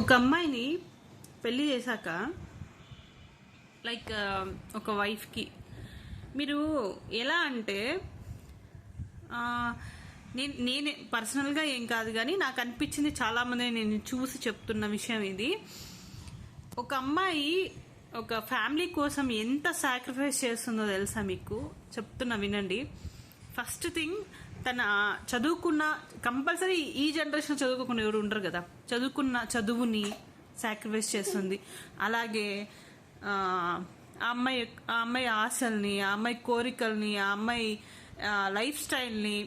ఒక అమ్మాయిని పెళ్లి చేశాక లైక్ ఒక వైఫ్కి మీరు ఎలా అంటే నేనే పర్సనల్గా ఏం కాదు కానీ నాకు అనిపించింది, చాలామంది నేను చూసి చెప్తున్న విషయం ఇది. ఒక అమ్మాయి ఒక ఫ్యామిలీ కోసం ఎంత సాక్రిఫైస్ చేస్తుందో తెలుసా మీకు? చెప్తున్నా వినండి. ఫస్ట్ థింగ్, తన చదువుకున్న, కంపల్సరీ ఈ జనరేషన్ చదువుకోకుండా ఎవరు ఉండరు కదా, చదువుకున్న చదువుని సాక్రిఫైస్ చేస్తుంది. అలాగే ఆ అమ్మాయి ఆశల్ని, ఆ అమ్మాయి కోరికల్ని, ఆ అమ్మాయి లైఫ్ స్టైల్ని,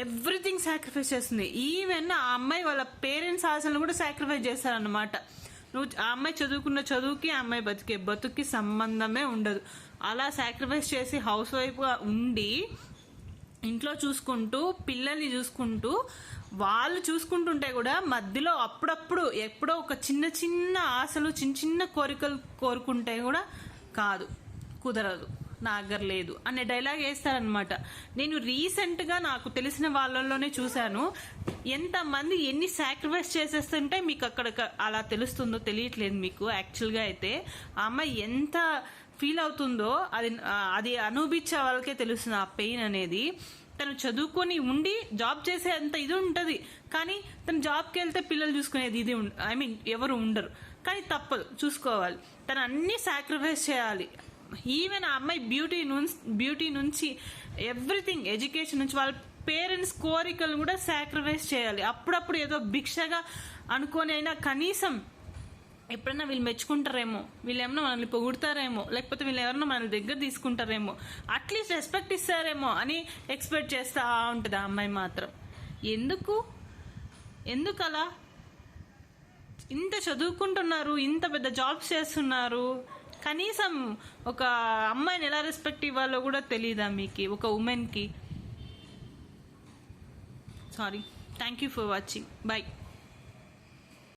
ఎవ్రీథింగ్ సాక్రిఫైస్ చేస్తుంది. ఈవెన్ ఆ అమ్మాయి వాళ్ళ పేరెంట్స్ ఆశలను కూడా సాక్రిఫైస్ చేస్తారన్నమాట. ఆ అమ్మాయి చదువుకున్న చదువుకి ఆ అమ్మాయి బతుకి సంబంధమే ఉండదు. అలా సాక్రిఫైస్ చేసి హౌస్ వైఫ్గా ఉండి ఇంట్లో చూసుకుంటూ, పిల్లల్ని చూసుకుంటూ, వాళ్ళు చూసుకుంటుంటే కూడా మధ్యలో అప్పుడప్పుడు ఎప్పుడో ఒక చిన్న చిన్న ఆశలు, చిన్న చిన్న కోరికలు కోరుకుంటే కూడా కాదు, కుదరదు, నా దగ్గర లేదు అనే డైలాగ్ వేస్తారనమాట. నేను రీసెంట్గా నాకు తెలిసిన వాళ్ళలోనే చూశాను. ఎంతమంది ఎన్ని సాక్రిఫైస్ చేసేస్తుంటే మీకు అక్కడ అలా తెలుస్తుందో తెలియట్లేదు మీకు. యాక్చువల్గా అయితే ఆ అమ్మాయి ఎంత ఫీల్ అవుతుందో అది అనుభవించే వాళ్ళకే తెలుస్తుంది ఆ పెయిన్ అనేది. తను చదువుకొని ఉండి జాబ్ చేసే అంత ఇది ఉంటుంది, కానీ తను జాబ్కి వెళ్తే పిల్లలు చూసుకునేది ఇది ఎవరు ఉండరు, కానీ తప్పదు, చూసుకోవాలి. తను అన్ని సాక్రిఫైస్ చేయాలి. ఈవెన్ ఆ అమ్మాయి బ్యూటీ నుంచి ఎవ్రీథింగ్, ఎడ్యుకేషన్ నుంచి వాళ్ళ పేరెంట్స్ కోరికలు కూడా సాక్రిఫైస్ చేయాలి. అప్పుడప్పుడు ఏదో భిక్షగా అనుకొని అయినా కనీసం ఎప్పుడన్నా వీళ్ళు మెచ్చుకుంటారేమో, వీళ్ళు ఏమన్నా మనల్ని పొగుడతారేమో, లేకపోతే వీళ్ళు ఎవరన్నా మనల్ని దగ్గర తీసుకుంటారేమో, అట్లీస్ట్ రెస్పెక్ట్ ఇస్తారేమో అని ఎక్స్పెక్ట్ చేస్తూ ఉంటుంది ఆ అమ్మాయి మాత్రం. ఎందుకు అలా? ఇంత చదువుకుంటున్నారు, ఇంత పెద్ద జాబ్స్ చేస్తున్నారు, కనీసం ఒక అమ్మాయిని ఎలా రెస్పెక్ట్ ఇవ్వాలో కూడా తెలీదా మీకు, ఒక ఉమెన్కి? Sorry. Thank you for watching. By.